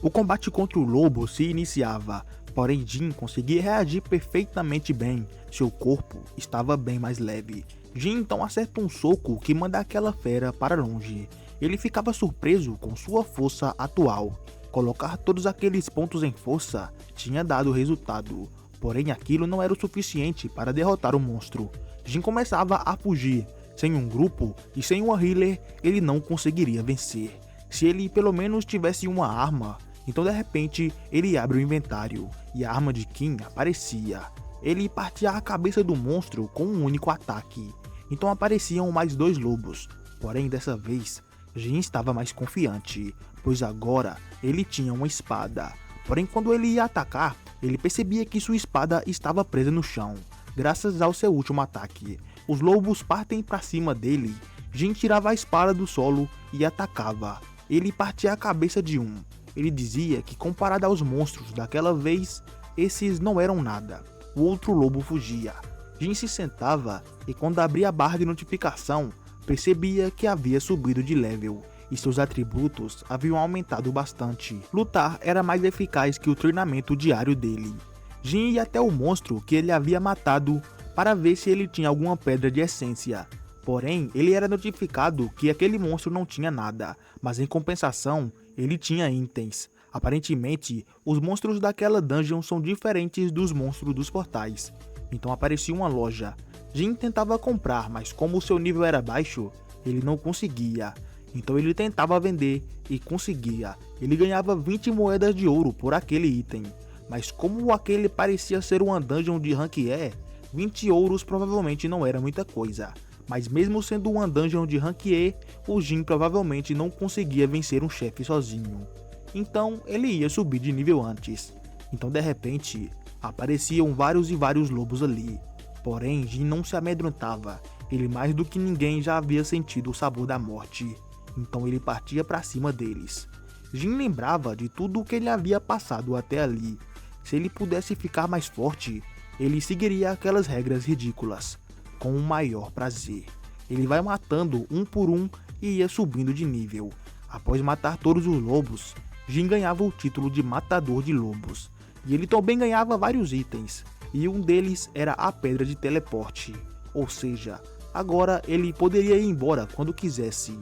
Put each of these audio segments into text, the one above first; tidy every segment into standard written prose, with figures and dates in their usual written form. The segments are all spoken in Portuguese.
O combate contra o lobo se iniciava, porém Jin conseguia reagir perfeitamente bem, seu corpo estava bem mais leve. Jin então acerta um soco que manda aquela fera para longe. Ele ficava surpreso com sua força atual. Colocar todos aqueles pontos em força tinha dado resultado, porém aquilo não era o suficiente para derrotar o monstro. Jin começava a fugir. Sem um grupo e sem uma healer, ele não conseguiria vencer. Se ele pelo menos tivesse uma arma, então de repente ele abre o inventário e a arma de Qin aparecia. Ele partia a cabeça do monstro com um único ataque. Então apareciam mais dois lobos, porém dessa vez Jin estava mais confiante, pois agora ele tinha uma espada. Porém quando ele ia atacar, ele percebia que sua espada estava presa no chão, graças ao seu último ataque. Os lobos partem para cima dele, Jin tirava a espada do solo e atacava. Ele partia a cabeça de um. Ele dizia que comparado aos monstros daquela vez, esses não eram nada. O outro lobo fugia. Jin se sentava e quando abria a barra de notificação, percebia que havia subido de level e seus atributos haviam aumentado bastante. Lutar era mais eficaz que o treinamento diário dele. Jin ia até o monstro que ele havia matado para ver se ele tinha alguma pedra de essência. Porém, ele era notificado que aquele monstro não tinha nada, mas em compensação, ele tinha itens. Aparentemente, os monstros daquela dungeon são diferentes dos monstros dos portais. Então aparecia uma loja. Jin tentava comprar, mas como seu nível era baixo, ele não conseguia. Então ele tentava vender e conseguia. Ele ganhava 20 moedas de ouro por aquele item. Mas como aquele parecia ser uma dungeon de rank E, 20 ouros provavelmente não era muita coisa. Mas mesmo sendo uma dungeon de rank E, o Jin provavelmente não conseguia vencer um chefe sozinho. Então ele ia subir de nível antes. Então de repente, apareciam vários e vários lobos ali. Porém, Jin não se amedrontava. Ele mais do que ninguém já havia sentido o sabor da morte. Então ele partia para cima deles. Jin lembrava de tudo o que ele havia passado até ali. Se ele pudesse ficar mais forte, ele seguiria aquelas regras ridículas, com o maior prazer. Ele vai matando um por um e ia subindo de nível. Após matar todos os lobos, Jin ganhava o título de Matador de Lobos. E ele também ganhava vários itens, e um deles era a Pedra de Teleporte. Ou seja, agora ele poderia ir embora quando quisesse.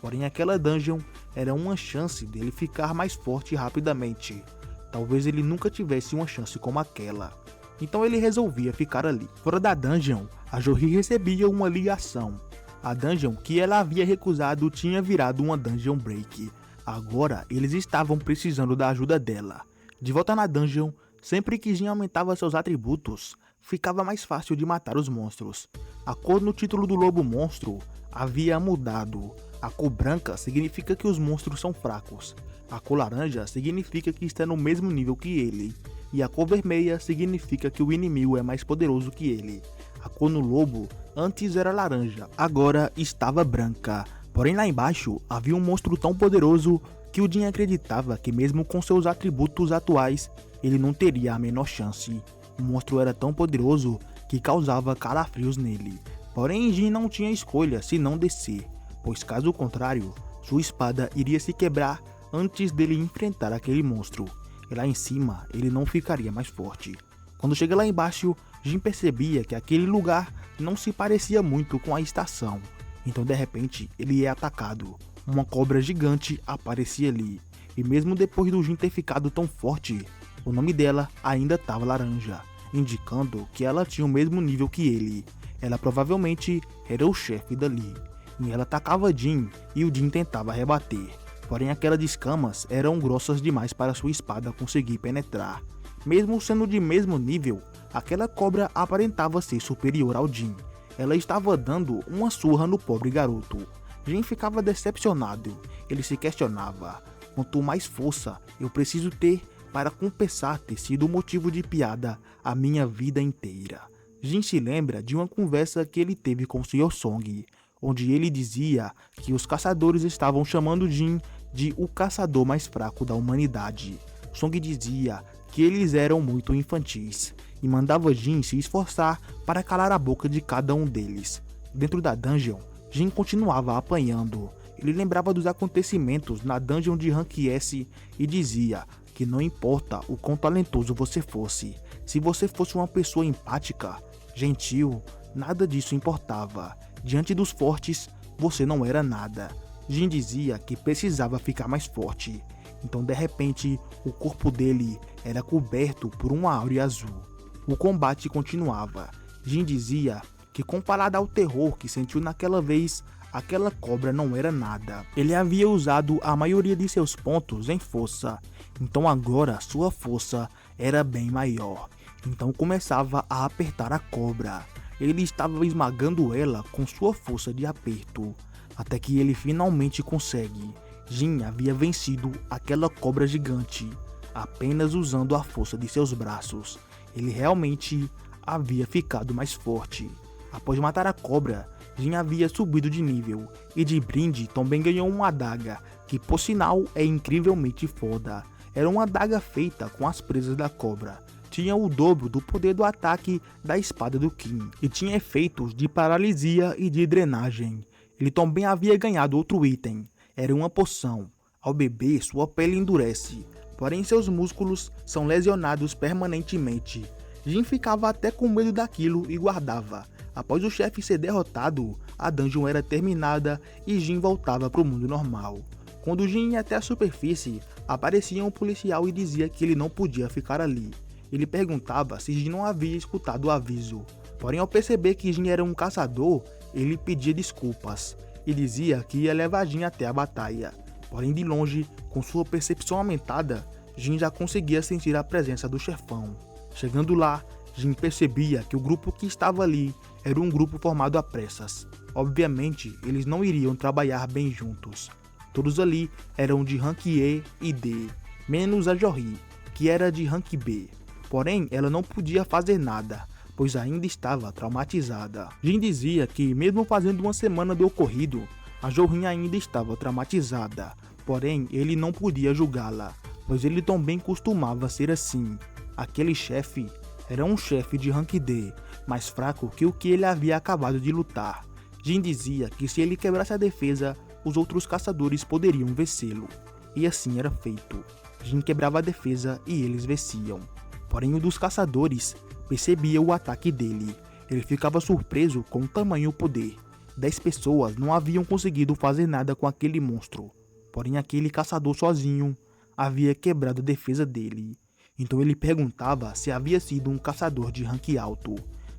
Porém aquela dungeon era uma chance dele ficar mais forte rapidamente. Talvez ele nunca tivesse uma chance como aquela. Então ele resolvia ficar ali. Fora da dungeon, a Jory recebia uma ligação. A dungeon que ela havia recusado tinha virado uma dungeon break. Agora eles estavam precisando da ajuda dela. De volta na dungeon, sempre que Jin aumentava seus atributos, ficava mais fácil de matar os monstros. A cor no título do lobo monstro havia mudado. A cor branca significa que os monstros são fracos. A cor laranja significa que está no mesmo nível que ele. E a cor vermelha significa que o inimigo é mais poderoso que ele. A cor no lobo antes era laranja, agora estava branca. Porém lá embaixo havia um monstro tão poderoso que o Jin acreditava que mesmo com seus atributos atuais, ele não teria a menor chance. O monstro era tão poderoso que causava calafrios nele. Porém Jin não tinha escolha senão descer, pois caso contrário, sua espada iria se quebrar antes dele enfrentar aquele monstro. E lá em cima ele não ficaria mais forte. Quando chega lá embaixo, Jin percebia que aquele lugar não se parecia muito com a estação. Então de repente ele é atacado. Uma cobra gigante aparecia ali. E mesmo depois do Jin ter ficado tão forte, o nome dela ainda estava laranja, indicando que ela tinha o mesmo nível que ele. Ela provavelmente era o chefe dali. E ela atacava Jin e o Jin tentava rebater. Porém aquelas escamas eram grossas demais para sua espada conseguir penetrar. Mesmo sendo de mesmo nível, aquela cobra aparentava ser superior ao Jin. Ela estava dando uma surra no pobre garoto. Jin ficava decepcionado. Ele se questionava: quanto mais força eu preciso ter para compensar ter sido motivo de piada a minha vida inteira. Jin se lembra de uma conversa que ele teve com o Sr. Song, onde ele dizia que os caçadores estavam chamando Jin de o caçador mais fraco da humanidade. Song dizia que eles eram muito infantis e mandava Jin se esforçar para calar a boca de cada um deles. Dentro da dungeon, Jin continuava apanhando. Ele lembrava dos acontecimentos na dungeon de Rank S e dizia que não importa o quão talentoso você fosse, se você fosse uma pessoa empática, gentil, nada disso importava. Diante dos fortes, você não era nada. Jin dizia que precisava ficar mais forte. Então, de repente, o corpo dele era coberto por uma áurea azul. O combate continuava. Jin dizia que, comparado ao terror que sentiu naquela vez, aquela cobra não era nada. Ele havia usado a maioria de seus pontos em força, então agora sua força era bem maior. Então começava a apertar a cobra. Ele estava esmagando ela com sua força de aperto, até que ele finalmente consegue. Jin havia vencido aquela cobra gigante, apenas usando a força de seus braços. Ele realmente havia ficado mais forte. Após matar a cobra, Jin havia subido de nível, e de brinde também ganhou uma adaga, que por sinal é incrivelmente foda. Era uma adaga feita com as presas da cobra. Tinha o dobro do poder do ataque da espada do Qin, e tinha efeitos de paralisia e de drenagem. Ele também havia ganhado outro item, era uma poção. Ao beber, sua pele endurece, porém seus músculos são lesionados permanentemente. Jin ficava até com medo daquilo e guardava. Após o chefe ser derrotado, a dungeon era terminada e Jin voltava para o mundo normal. Quando Jin ia até a superfície, aparecia um policial e dizia que ele não podia ficar ali. Ele perguntava se Jin não havia escutado o aviso. Porém, ao perceber que Jin era um caçador, ele pedia desculpas e dizia que ia levar Jin até a batalha. Porém, de longe, com sua percepção aumentada, Jin já conseguia sentir a presença do chefão. Chegando lá, Jin percebia que o grupo que estava ali era um grupo formado a pressas. Obviamente, eles não iriam trabalhar bem juntos. Todos ali eram de Rank E e D, menos a Jory, que era de Rank B. Porém, ela não podia fazer nada, pois ainda estava traumatizada. Jin dizia que, mesmo fazendo uma semana do ocorrido, a Jory ainda estava traumatizada. Porém, ele não podia julgá-la, pois ele também costumava ser assim. Aquele chefe era um chefe de Rank D, mais fraco que o que ele havia acabado de lutar. Jin dizia que se ele quebrasse a defesa, os outros caçadores poderiam vencê-lo. E assim era feito. Jin quebrava a defesa e eles venciam. Porém, um dos caçadores percebia o ataque dele. Ele ficava surpreso com o tamanho poder. 10 pessoas não haviam conseguido fazer nada com aquele monstro. Porém, aquele caçador sozinho havia quebrado a defesa dele. Então ele perguntava se havia sido um caçador de rank alto.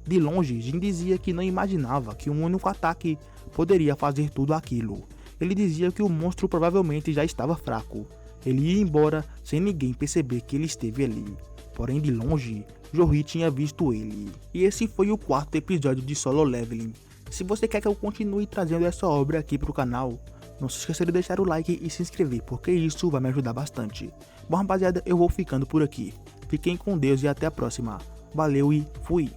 De longe, Jin dizia que não imaginava que um único ataque poderia fazer tudo aquilo. Ele dizia que o monstro provavelmente já estava fraco. Ele ia embora sem ninguém perceber que ele esteve ali. Porém, de longe, Jory tinha visto ele. E esse foi o 4º episódio de Solo Leveling. Se você quer que eu continue trazendo essa obra aqui pro canal, não se esqueça de deixar o like e se inscrever, porque isso vai me ajudar bastante. Bom, rapaziada, eu vou ficando por aqui. Fiquem com Deus e até a próxima. Valeu e fui!